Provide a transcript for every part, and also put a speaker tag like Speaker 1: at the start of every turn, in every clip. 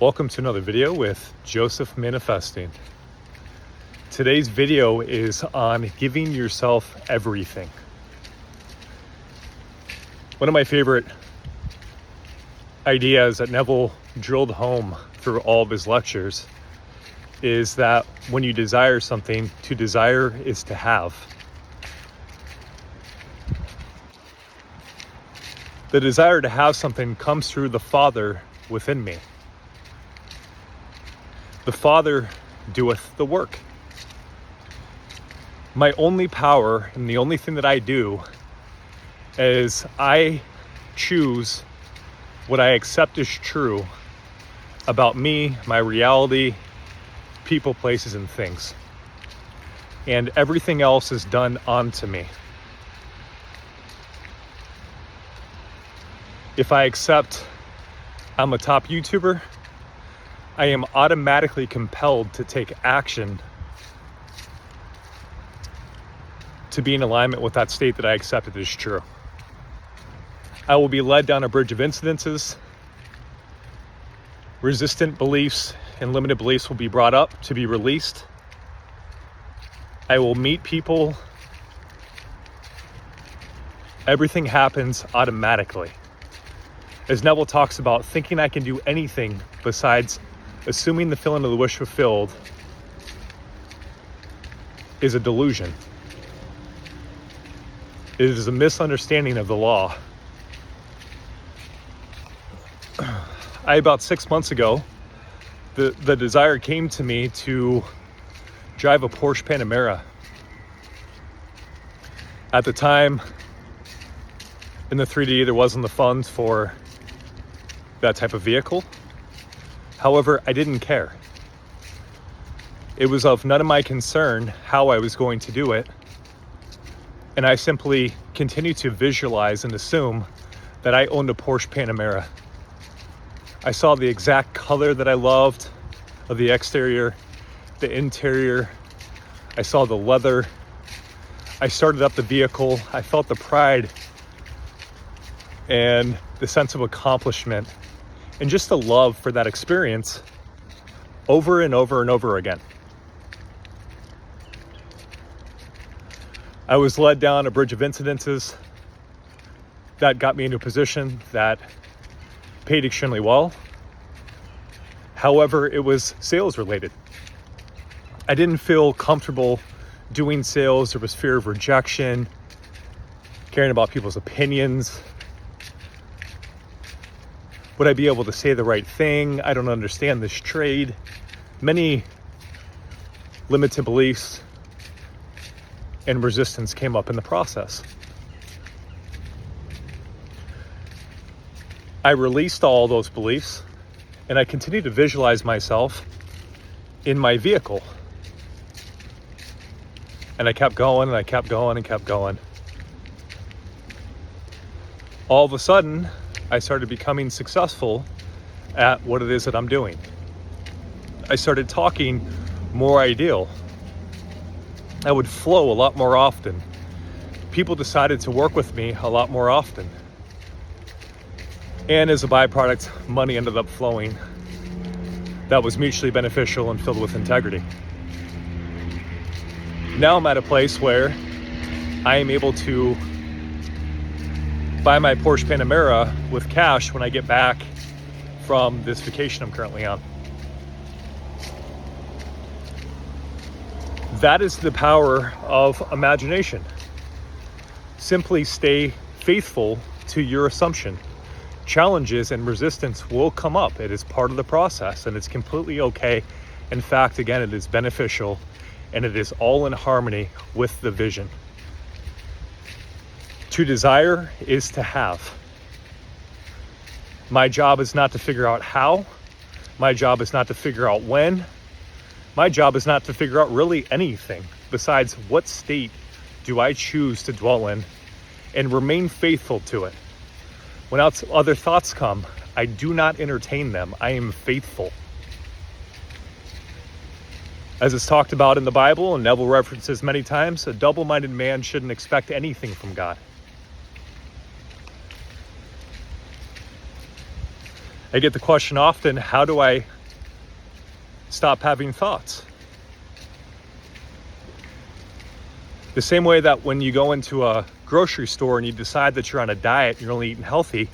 Speaker 1: Welcome to another video with Joseph Manifesting. Today's video is on giving yourself everything. One of my favorite ideas that Neville drilled home through all of his lectures is that when you desire something, to desire is to have. The desire to have something comes through the Father within me. The Father doeth the work. My only power and the only thing that I do is I choose what I accept as true about me, my reality, people, places, and things. And everything else is done onto me. If I accept I'm a top YouTuber, I am automatically compelled to take action to be in alignment with that state that I accepted as true. I will be led down a bridge of incidences. Resistant beliefs and limited beliefs will be brought up to be released. I will meet people. Everything happens automatically. As Neville talks about, thinking I can do anything besides assuming the feeling of the wish fulfilled is a delusion. It is a misunderstanding of the law. About 6 months ago, the desire came to me to drive a Porsche Panamera. At the time, in the 3D, there wasn't the funds for that type of vehicle. However, I didn't care. It was of none of my concern how I was going to do it. And I simply continued to visualize and assume that I owned a Porsche Panamera. I saw the exact color that I loved of the exterior, the interior. I saw the leather. I started up the vehicle. I felt the pride and the sense of accomplishment and just the love for that experience over and over and over again. I was led down a bridge of incidences that got me into a position that paid extremely well. However, it was sales related. I didn't feel comfortable doing sales. There was fear of rejection, caring about people's opinions. Would I be able to say the right thing? I don't understand this trade. Many limited beliefs and resistance came up in the process. I released all those beliefs and I continued to visualize myself in my vehicle. And I kept going and I kept going and kept going. All of a sudden, I started becoming successful at what it is that I'm doing. I started talking more ideal. I would flow a lot more often. People decided to work with me a lot more often. And as a byproduct, money ended up flowing that was mutually beneficial and filled with integrity. Now I'm at a place where I am able to buy my Porsche Panamera with cash when I get back from this vacation I'm currently on. That is the power of imagination. Simply stay faithful to your assumption. Challenges and resistance will come up. It is part of the process and it's completely okay. In fact, again, it is beneficial and it is all in harmony with the vision. To desire is to have. My job is not to figure out how. My job is not to figure out when. My job is not to figure out really anything besides what state do I choose to dwell in and remain faithful to it. When other thoughts come, I do not entertain them. I am faithful. As it's talked about in the Bible, and Neville references many times, a double-minded man shouldn't expect anything from God. I get the question often, how do I stop having thoughts? The same way that when you go into a grocery store and you decide that you're on a diet, you're only eating healthy,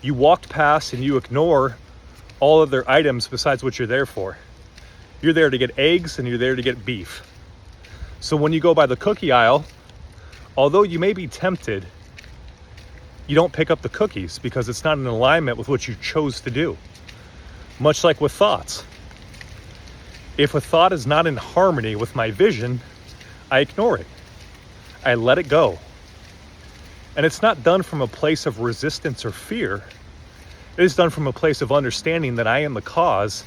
Speaker 1: you walked past and you ignore all other items besides what you're there for. You're there to get eggs and you're there to get beef. So when you go by the cookie aisle, although you may be tempted, you don't pick up the cookies because it's not in alignment with what you chose to do. Much like with thoughts. If a thought is not in harmony with my vision, I ignore it. I let it go. And it's not done from a place of resistance or fear. It is done from a place of understanding that I am the cause,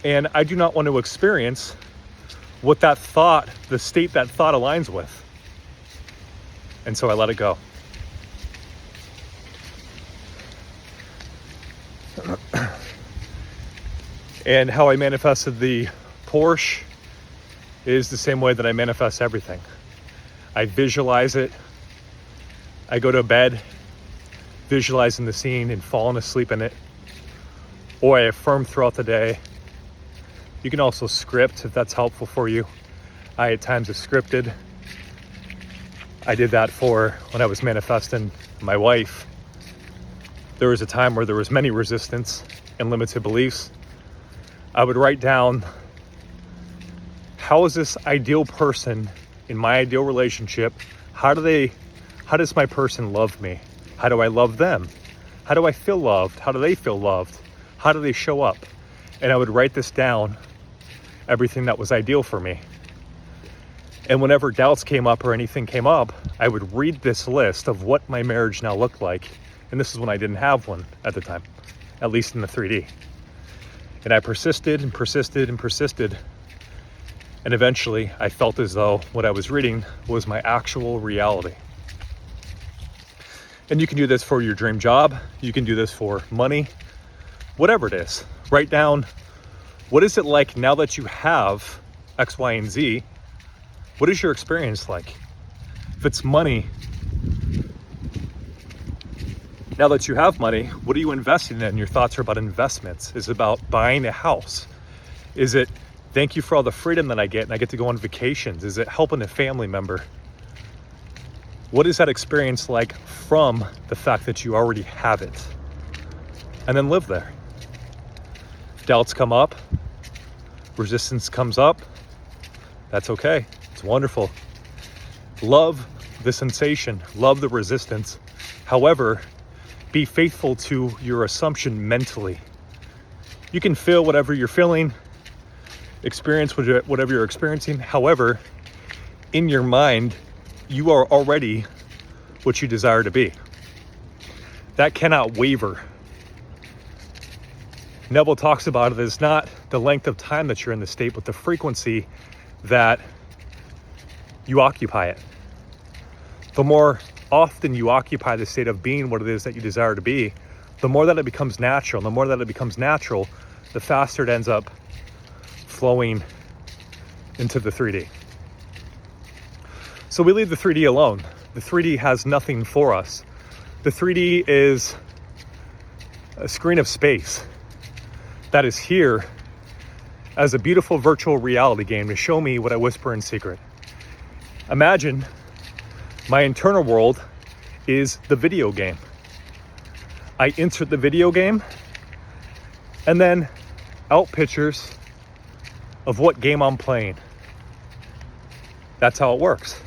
Speaker 1: and I do not want to experience what that thought, the state that thought aligns with. And so I let it go. And how I manifested the Porsche is the same way that I manifest everything. I visualize it. I go to bed visualizing the scene and falling asleep in it. Or I affirm throughout the day. You can also script if that's helpful for you. I at times have scripted. I did that for when I was manifesting my wife. There was a time where there was many resistance and limited beliefs. I would write down, how is this ideal person in my ideal relationship? How does my person love me? How do I love them? How do I feel loved? How do they feel loved? How do they show up? And I would write this down, everything that was ideal for me. And whenever doubts came up or anything came up, I would read this list of what my marriage now looked like. And this is when I didn't have one at the time, at least in the 3D. And I persisted and persisted and persisted. And eventually I felt as though what I was reading was my actual reality. And you can do this for your dream job. You can do this for money, whatever it is. Write down, what is it like now that you have X, Y, and Z? What is your experience like? If it's money, now that you have money, what are you investing in? Your thoughts are about investments. Is it about buying a house? Is it thank you for all the freedom that I get and I get to go on vacations? Is it helping a family member? What is that experience like from the fact that you already have it? And then live there. Doubts come up, resistance comes up, that's okay. It's wonderful. Love the sensation, love the resistance. However, be faithful to your assumption mentally. You can feel whatever you're feeling, experience whatever you're experiencing. However, in your mind, you are already what you desire to be. That cannot waver. Neville talks about it as not the length of time that you're in the state, but the frequency that you occupy it. The more often you occupy the state of being what it is that you desire to be, the more that it becomes natural. The more that it becomes natural, the faster it ends up flowing into the 3D. So we leave the 3D alone. The 3D has nothing for us. The 3D is a screen of space that is here as a beautiful virtual reality game to show me what I whisper in secret. Imagine my internal world is the video game. I insert the video game and then out pictures of what game I'm playing. That's how it works.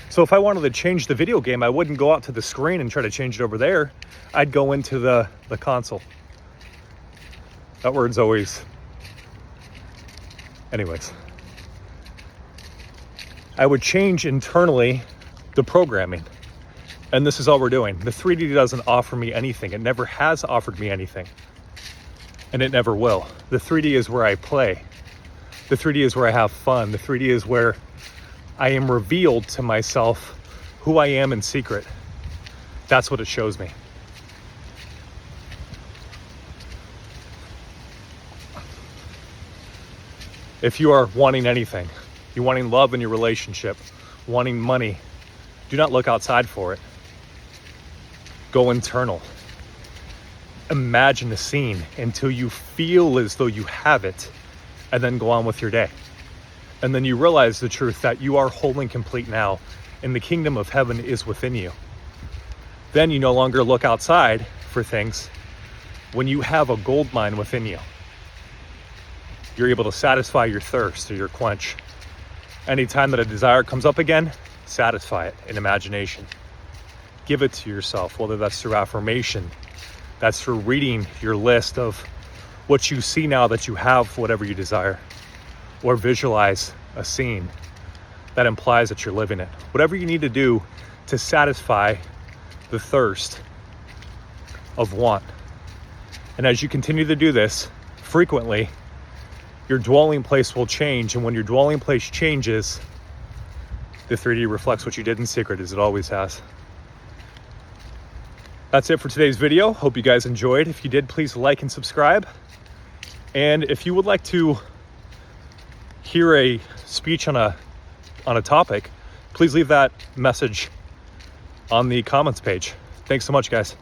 Speaker 1: So if I wanted to change the video game, I wouldn't go out to the screen and try to change it over there. I'd go into the console. That word's always... Anyways. I would change internally the programming. And this is all we're doing. The 3D doesn't offer me anything. It never has offered me anything. And it never will. The 3D is where I play. The 3D is where I have fun. The 3D is where I am revealed to myself who I am in secret. That's what it shows me. If you are wanting anything, you're wanting love in your relationship, wanting money, do not look outside for it. Go internal. imagine a scene until you feel as though you have it, and then go on with your day. And then you realize the truth that you are whole and complete now, and the kingdom of heaven is within you. Then you no longer look outside for things. When you have a gold mine within you, you're able to satisfy your thirst or your quench. Anytime that a desire comes up again, satisfy it in imagination. Give it to yourself, whether that's through affirmation, that's through reading your list of what you see now that you have whatever you desire, or visualize a scene that implies that you're living it. Whatever you need to do to satisfy the thirst of want. And as you continue to do this frequently, your dwelling place will change. And when your dwelling place changes, the 3D reflects what you did in secret, as it always has. That's it for today's video. Hope you guys enjoyed. If you did, please like and subscribe. And if you would like to hear a speech on a topic, please leave that message on the comments page. Thanks so much, guys.